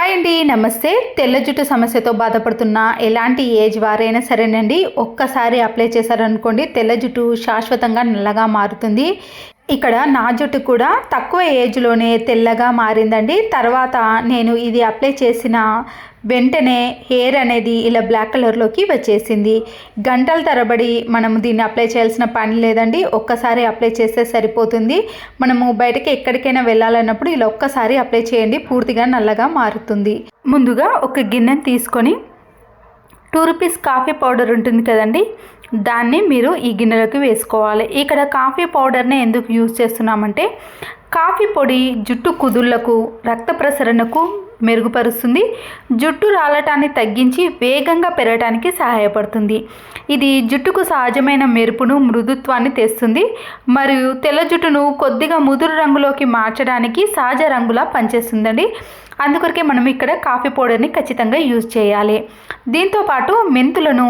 Hi అండి, నమస్తే. తెల్ల జుట్టు సమస్యతో బాధపడుతున్న ఎలాంటి ఏజ్ వారైనా సరేనండి, ఒక్కసారి అప్లై చేశారనుకోండి తెల్ల జుట్టు శాశ్వతంగా నల్లగా మారుతుంది. ఇక్కడ నా జుట్టు కూడా తక్కువ ఏజ్లోనే తెల్లగా మారిందండి. తర్వాత నేను ఇది అప్లై చేసిన వెంటనే హెయిర్ అనేది ఇలా బ్లాక్ కలర్లోకి వచ్చేసింది. గంటల తరబడి మనం దీన్ని అప్లై చేయాల్సిన పని లేదండి. ఒక్కసారి అప్లై చేస్తే సరిపోతుంది. మనము బయటకి ఎక్కడికైనా వెళ్ళాలన్నప్పుడు ఇలా ఒక్కసారి అప్లై చేయండి, పూర్తిగా నల్లగా మారుతుంది. ముందుగా ఒక గిన్నెని తీసుకొని 2 రూపీస్ కాఫీ పౌడర్ ఉంటుంది కదండి, దాన్ని మీరు ఈ గిన్నెలోకి వేసుకోవాలి. ఇక్కడ కాఫీ పౌడర్ని ఎందుకు యూజ్ చేస్తున్నామంటే, కాఫీ పొడి జుట్టు కుదుళ్లకు, రక్త ప్రసరణకు మెరుగుపరుస్తుంది. జుట్టు రాలటాన్ని తగ్గించి వేగంగా పెరగడానికి సహాయపడుతుంది. ఇది జుట్టుకు సహజమైన మెరుపును, మృదుత్వాన్ని తెస్తుంది. మరియు తెల్ల జుట్టును కొద్దిగా ముదురు రంగులోకి మార్చడానికి సహజ రంగులా పనిచేస్తుందండి. అందుకొరకే మనం ఇక్కడ కాఫీ పౌడర్ని ఖచ్చితంగా యూజ్ చేయాలి. దీంతోపాటు మెంతులను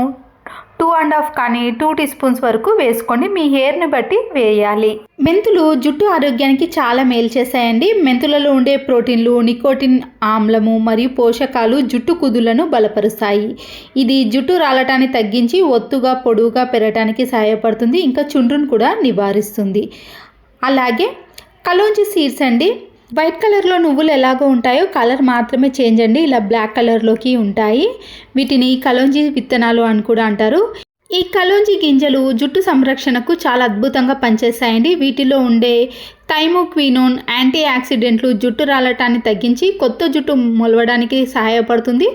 2.5 కానీ 2 టీ స్పూన్స్ వరకు వేసుకోండి. మీ హెయిర్ని బట్టి వేయాలి. మెంతులు జుట్టు ఆరోగ్యానికి చాలా మేలు చేస్తాయండి. మెంతులలో ఉండే ప్రోటీన్లు, నికోటిన్ ఆమ్లము మరియు పోషకాలు జుట్టు కుదులను బలపరుస్తాయి. ఇది జుట్టు రాలటాన్ని తగ్గించి ఒత్తుగా పొడవుగా పెరగడానికి సహాయపడుతుంది. ఇంకా చుండ్రును కూడా నివారిస్తుంది. అలాగే కలోంజీ సీడ్స్ అండి, వైట్ కలర్లో నువ్వులు ఎలాగో ఉంటాయో కలర్ మాత్రమే చేంజ్ అండి, ఇలా బ్లాక్ కలర్లోకి ఉంటాయి. వీటిని కలోంజీ విత్తనాలు అని కూడా అంటారు. ఈ కలోంజీ గింజలు జుట్టు సంరక్షణకు చాలా అద్భుతంగా పనిచేస్తాయండి. వీటిలో ఉండే థైమోక్వినోన్ యాంటీ ఆక్సిడెంట్లు జుట్టు రాలటాన్ని తగ్గించి కొత్త జుట్టు మొలవడానికి సహాయపడుతుంది.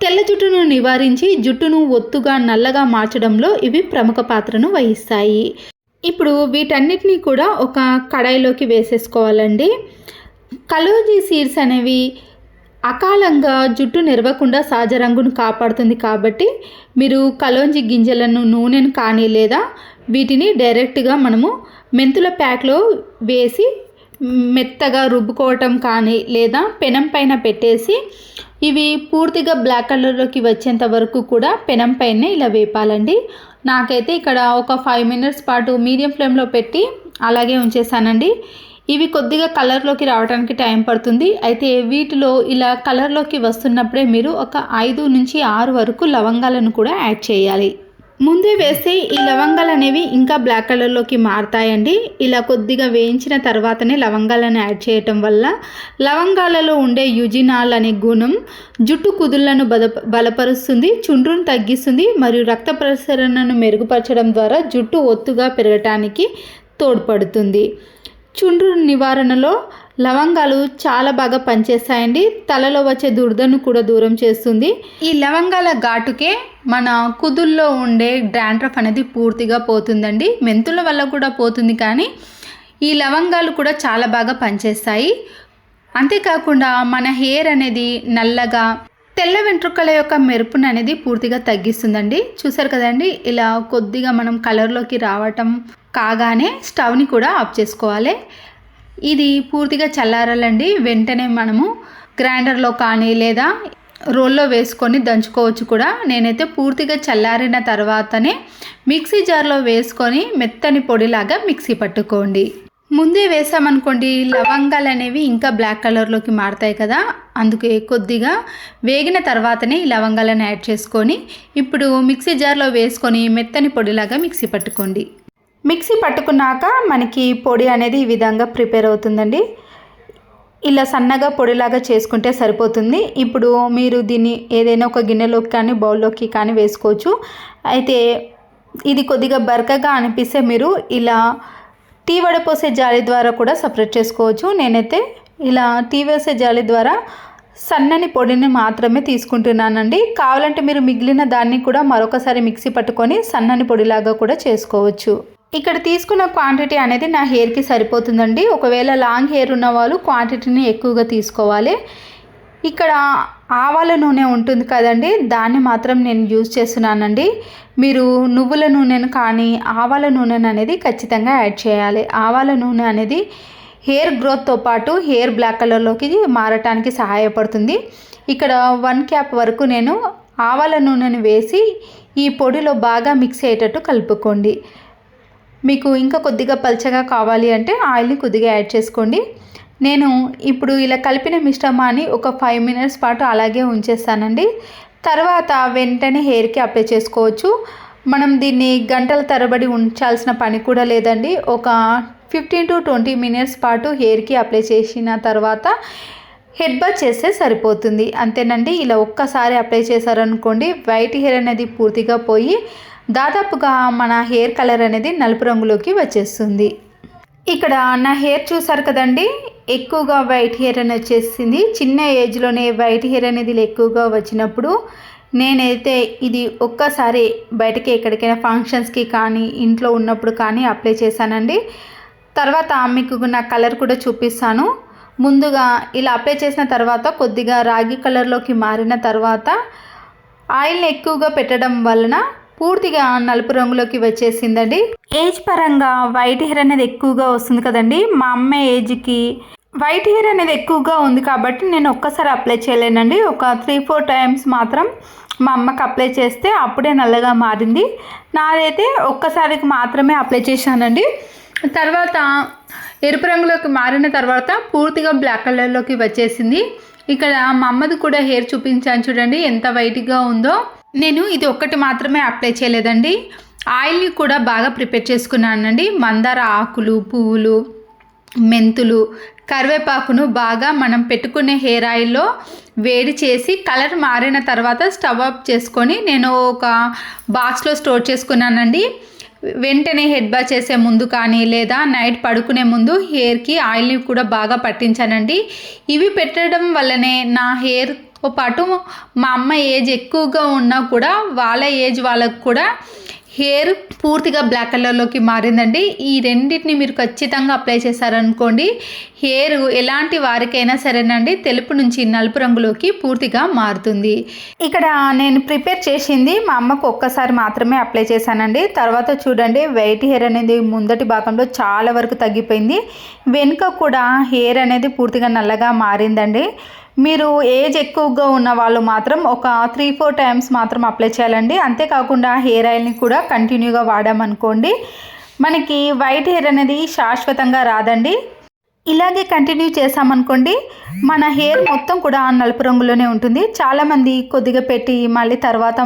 తెల్ల జుట్టును నివారించి జుట్టును ఒత్తుగా నల్లగా మార్చడంలో ఇవి ప్రముఖ పాత్రను వహిస్తాయి. ఇప్పుడు వీటన్నిటినీ కూడా ఒక కడాయిలోకి వేసేసుకోవాలండి. కలోంజీ సీడ్స్ అనేవి అకాలంగా జుట్టు నెరవకుండా సహజ రంగును కాపాడుతుంది. కాబట్టి మీరు కలోంజీ గింజలను, నూనెను కానీ లేదా వీటిని డైరెక్ట్గా మనము మెంతుల ప్యాక్లో వేసి మెత్తగా రుబ్బుకోవటం కానీ లేదా పెనం పైన పెట్టేసి ఇవి పూర్తిగా బ్లాక్ కలర్లోకి వచ్చేంత వరకు కూడా పెనం పైనే ఇలా వేపాలండి. నాకైతే ఇక్కడ ఒక 5 మినిట్స్ పాటు మీడియం ఫ్లేమ్లో పెట్టి అలాగే ఉంచేసానండి. ఇవి కొద్దిగా కలర్లోకి రావడానికి టైం పడుతుంది. అయితే వీటిలో ఇలా కలర్లోకి వస్తున్నప్పుడే మీరు ఒక 5 నుంచి 6 వరకు లవంగాలను కూడా యాడ్ చేయాలి. ముందే వేస్తే ఈ లవంగాలు అనేవి ఇంకా బ్లాక్ కలర్లోకి మారుతాయండి. ఇలా కొద్దిగా వేయించిన తర్వాతనే లవంగాలను యాడ్ చేయటం వల్ల లవంగాలలో ఉండే యుజినాల్ అనే గుణం జుట్టు కుదుళ్లను బలపరుస్తుంది, చుండ్రును తగ్గిస్తుంది మరియు రక్త ప్రసరణను మెరుగుపరచడం ద్వారా జుట్టు ఒత్తుగా పెరగటానికి తోడ్పడుతుంది. చుండ్రు నివారణలో లవంగాలు చాలా బాగా పనిచేస్తాయండి. తలలో వచ్చే దురదను కూడా దూరం చేస్తుంది. ఈ లవంగాల ఘాటుకే మన కుదుల్లో ఉండే డాండ్రఫ్ అనేది పూర్తిగా పోతుందండి. మెంతుల వల్ల కూడా పోతుంది, కానీ ఈ లవంగాలు కూడా చాలా బాగా పనిచేస్తాయి. అంతేకాకుండా మన హెయిర్ అనేది నల్లగా, తెల్ల వెంట్రుకల యొక్క మెరుపును అనేది పూర్తిగా తగ్గిస్తుందండి. చూసారు కదండి, ఇలా కొద్దిగా మనం కలర్లోకి రావటం కాగానే స్టవ్ని కూడా ఆఫ్ చేసుకోవాలి. ఇది పూర్తిగా చల్లారాలండి. వెంటనే మనము గ్రైండర్లో కానీ లేదా రోల్లో వేసుకొని దంచుకోవచ్చు కూడా. నేనైతే పూర్తిగా చల్లారిన తర్వాతనే మిక్సీ జార్లో వేసుకొని మెత్తని పొడిలాగా మిక్సీ పట్టుకోండి. ముందే వేసామనుకోండి లవంగాలు అనేవి ఇంకా బ్లాక్ కలర్లోకి మారుతాయి కదా, అందుకే కొద్దిగా వేగిన తర్వాతనే ఈ లవంగాలను యాడ్ చేసుకొని ఇప్పుడు మిక్సీ జార్లో వేసుకొని మెత్తని పొడిలాగా మిక్సీ పట్టుకోండి. మిక్సీ పట్టుకున్నాక మనకి పొడి అనేది ఈ విధంగా ప్రిపేర్ అవుతుందండి. ఇలా సన్నగా పొడిలాగా చేసుకుంటే సరిపోతుంది. ఇప్పుడు మీరు దీన్ని ఏదైనా ఒక గిన్నెలోకి కానీ బౌల్లోకి కానీ వేసుకోవచ్చు. అయితే ఇది కొద్దిగా బరకగా అనిపిస్తే మీరు ఇలా టీ వడపోసే జాలి ద్వారా కూడా సపరేట్ చేసుకోవచ్చు. నేనైతే ఇలా టీ వేసే జాలి ద్వారా సన్నని పొడిని మాత్రమే తీసుకుంటున్నానండి. కావాలంటే మీరు మిగిలిన దాన్ని కూడా మరొకసారి మిక్సీ పట్టుకొని సన్నని పొడిలాగా కూడా చేసుకోవచ్చు. ఇక్కడ తీసుకున్న క్వాంటిటీ అనేది నా హెయిర్కి సరిపోతుందండి. ఒకవేళ లాంగ్ హెయిర్ ఉన్న వాళ్ళు క్వాంటిటీని ఎక్కువగా తీసుకోవాలి. ఇక్కడ ఆవాల నూనె ఉంటుంది కదండి, దాన్ని మాత్రం నేను యూజ్ చేస్తున్నానండి. మీరు నువ్వుల నూనెను కానీ ఆవాల నూనెను అనేది ఖచ్చితంగా యాడ్ చేయాలి. ఆవాల నూనె అనేది హెయిర్ గ్రోత్తో పాటు హెయిర్ బ్లాక్ కలర్లోకి మారటానికి సహాయపడుతుంది. ఇక్కడ 1 క్యాప్ వరకు నేను ఆవాల నూనెను వేసి ఈ పొడిలో బాగా మిక్స్ అయ్యేటట్టు కలుపుకోండి. మీకు ఇంకా కొద్దిగా పల్చగా కావాలి అంటే ఆయిల్ని కొద్దిగా యాడ్ చేసుకోండి. నేను ఇప్పుడు ఇలా కలిపిన మిశ్రమాన్ని ఒక 5 మినిట్స్ పాటు అలాగే ఉంచేస్తానండి. తర్వాత వెంటనే హెయిర్కి అప్లై చేసుకోవచ్చు. మనం దీన్ని గంటల తరబడి ఉంచాల్సిన పని కూడా లేదండి. ఒక 15 to 20 మినిట్స్ పాటు హెయిర్కి అప్లై చేసిన తర్వాత హెడ్ బాత్ చేస్తే సరిపోతుంది. అంతేనండి. ఇలా ఒక్కసారి అప్లై చేశారనుకోండి, వైట్ హెయిర్ అనేది పూర్తిగా పోయి దాదాపుగా మన హెయిర్ కలర్ అనేది నలుపు రంగులోకి వచ్చేస్తుంది. ఇక్కడ నా హెయిర్ చూసారు కదండి, ఎక్కువగా వైట్ హెయిర్ అనేది వచ్చేసింది. చిన్న ఏజ్లోనే వైట్ హెయిర్ అనేది ఎక్కువగా వచ్చినప్పుడు నేనైతే ఇది ఒక్కసారి బయటకి ఎక్కడికైనా ఫంక్షన్స్కి కానీ ఇంట్లో ఉన్నప్పుడు కానీ అప్లై చేశానండి. తర్వాత మీకు నా కలర్ కూడా చూపిస్తాను. ముందుగా ఇలా అప్లై చేసిన తర్వాత కొద్దిగా రాగి కలర్లోకి మారిన తర్వాత ఆయిల్ని ఎక్కువగా పెట్టడం వలన పూర్తిగా నలుపు రంగులోకి వచ్చేసిందండి. ఏజ్ పరంగా వైట్ హెయిర్ అనేది ఎక్కువగా వస్తుంది కదండి. మా అమ్మ ఏజ్కి వైట్ హెయిర్ అనేది ఎక్కువగా ఉంది కాబట్టి నేను ఒక్కసారి అప్లై చేయలేనండి. ఒక 3-4 టైమ్స్ మాత్రం మా అమ్మకి అప్లై చేస్తే అప్పుడే నల్లగా మారింది. నాదైతే ఒక్కసారికి మాత్రమే అప్లై చేశానండి. తర్వాత ఎరుపు రంగులోకి మారిన తర్వాత పూర్తిగా బ్లాక్ కలర్లోకి వచ్చేసింది. ఇక్కడ మా అమ్మది కూడా హెయిర్ చూపించాను చూడండి ఎంత వైట్గా ఉందో. నేను ఇది ఒక్కటి మాత్రమే అప్లై చేయలేదండి, ఆయిల్ని కూడా బాగా ప్రిపేర్ చేసుకున్నానండి. మందార ఆకులు, పువ్వులు, మెంతులు, కరివేపాకును బాగా మనం పెట్టుకునే హెయిర్ ఆయిల్లో వేడి చేసి కలర్ మారిన తర్వాత స్టవ్ ఆఫ్ చేసుకొని నేను ఒక బాక్స్లో స్టోర్ చేసుకున్నానండి. వెంటనే హెడ్ బాత్ చేసే ముందు కానీ లేదా నైట్ పడుకునే ముందు హెయిర్కి ఆయిల్ని కూడా బాగా పట్టించానండి. ఇవి పెట్టడం వల్లనే నా హెయిర్తో పాటు మా అమ్మ ఏజ్ ఎక్కువగా ఉన్నా కూడా వాళ్ళ ఏజ్ వాళ్ళకు కూడా హెయిర్ పూర్తిగా బ్లాక్ కలర్లోకి మారిందండి. ఈ రెండింటిని మీరు ఖచ్చితంగా అప్లై చేశారనుకోండి, హెయిర్ ఎలాంటి వారికైనా సరేనండి తెలుపు నుంచి నలుపు రంగులోకి పూర్తిగా మారుతుంది. ఇక్కడ నేను ప్రిపేర్ చేసింది మా అమ్మకు ఒక్కసారి మాత్రమే అప్లై చేశానండి. తర్వాత చూడండి వైట్ హెయిర్ అనేది ముందటి భాగంలో చాలా వరకు తగ్గిపోయింది. వెనుక కూడా హెయిర్ అనేది పూర్తిగా నల్లగా మారిందండి. మీరు ఏజ్ ఎక్కువగా ఉన్న వాళ్ళు మాత్రం ఒక 3-4 టైమ్స్ మాత్రం అప్లై చేయాలండి. అంతేకాకుండా హెయిర్ ఆయిల్ని కూడా కంటిన్యూగా వాడామనుకోండి, మనకి వైట్ హెయిర్ అనేది శాశ్వతంగా రాదండి. ఇలాగే కంటిన్యూ చేసామనుకోండి మన హెయిర్ మొత్తం కూడా నలుపు రంగులోనే ఉంటుంది. చాలామంది కొద్దిగా పెట్టి మళ్ళీ తర్వాత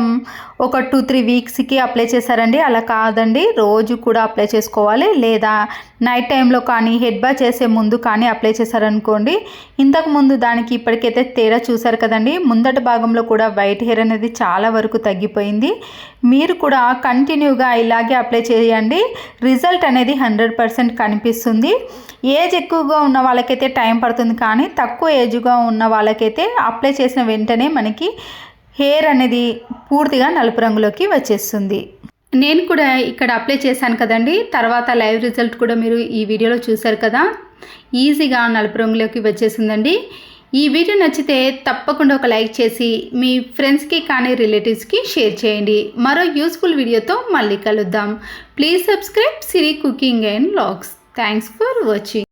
ఒక 2-3 వీక్స్కి అప్లై చేశారండి. అలా కాదండి, రోజు కూడా అప్లై చేసుకోవాలి. లేదా నైట్ టైంలో కానీ హెడ్ బాత్ చేసే ముందు కానీ అప్లై చేశారనుకోండి, ఇంతకుముందు దానికి ఇప్పటికైతే తేడా చూసారు కదండి. ముందటి భాగంలో కూడా వైట్ హెయిర్ అనేది చాలా వరకు తగ్గిపోయింది. మీరు కూడా కంటిన్యూగా ఇలాగే అప్లై చేయండి. రిజల్ట్ అనేది 100% కనిపిస్తుంది. ఏజ్ ఎక్కువగా ఉన్న వాళ్ళకైతే టైం పడుతుంది, కానీ తక్కువ ఏజ్గా ఉన్న వాళ్ళకైతే అప్లై చేసిన వెంటనే మనకి హెయిర్ అనేది పూర్తిగా నలుపు రంగులోకి వచ్చేస్తుంది. నేను కూడా ఇక్కడ అప్లై చేశాను కదండి. తర్వాత లైవ్ రిజల్ట్ కూడా మీరు ఈ వీడియోలో చూశారు కదా, ఈజీగా నలుపు రంగులోకి వచ్చేసిందండి. ఈ వీడియో నచ్చితే తప్పకుండా ఒక లైక్ చేసి మీ ఫ్రెండ్స్కి కానీ రిలేటివ్స్కి షేర్ చేయండి. మరో యూస్ఫుల్ వీడియోతో మళ్ళీ కలుద్దాం. Please subscribe Siri cooking and vlogs. Thanks for watching.